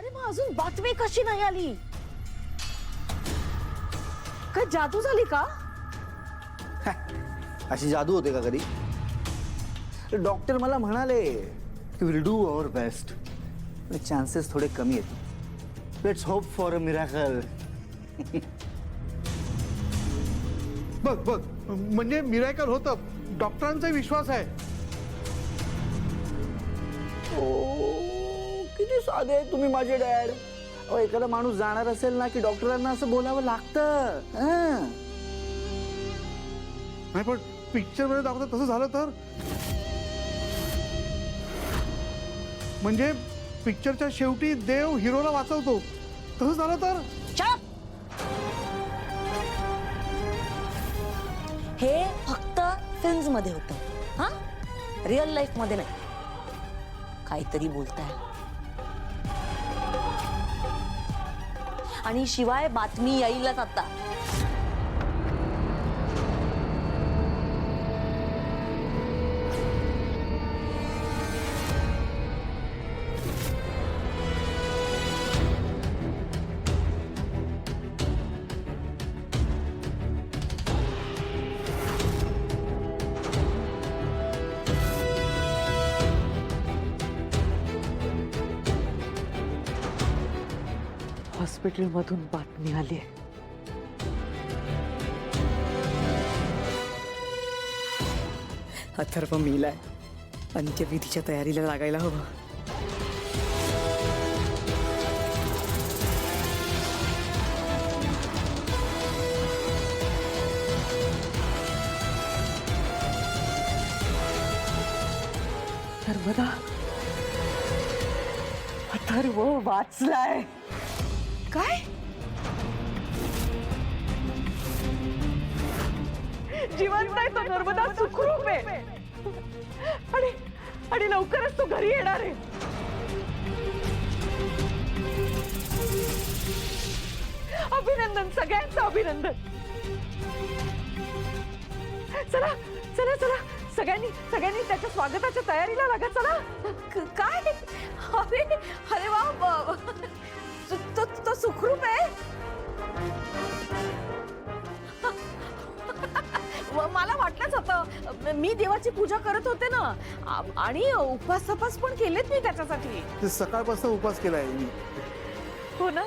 अरे मग अजून बातमी कशी नाही आली? काय जादू झाली का? अशी जादू होते का कधी? डॉक्टर मला म्हणाले की will do our best, chances थोडे कमी आहेत. Let's hope for a miracle. बघ बघ, म्हणजे मिराकल होतं, डॉक्टरांचा विश्वास आहे. ओ किती साधे आहे तुम्ही माझे डॅड. अहो एखादा माणूस जाणार असेल ना की डॉक्टरांना असं बोलावं लागतं. नाही पण पिक्चर मध्ये दाखवतात तसं झालं तर, म्हणजे पिक्चरच्या शेवटी देव हिरोला वाचवतो, तसं झालं तर. हे फक्त फिल्म्स मध्ये होतं, हा? रिअल लाईफ मध्ये नाही. काहीतरी बोलताय. आणि शिवाय बातमी येईलच आता. हॉस्पिटलमधून बातमी आली. अथर्व मेलाय. अंत्यविधीच्या तयारीला लागायला हवं. नर्मदा, अथर्व वाचलाय. काय? जिवंत आहे तो. नर्मदा सुखरूप आहे. आणि लवकरच तो घरी येणार आहे. अभिनंदन, सगळ्यांचं अभिनंदन. चला चला चला, सगळ्यांनी त्याच्या स्वागताच्या तयारीला लागा. चला. काय? अरे अरे वा, तो सुखरूप आहे. मला वाटलंच होतं. मी देवाची पूजा करत होते ना, आणि उपास पण केलेत मी त्याच्यासाठी. ते सकाळपासून उपास केलाय मी. हो ना.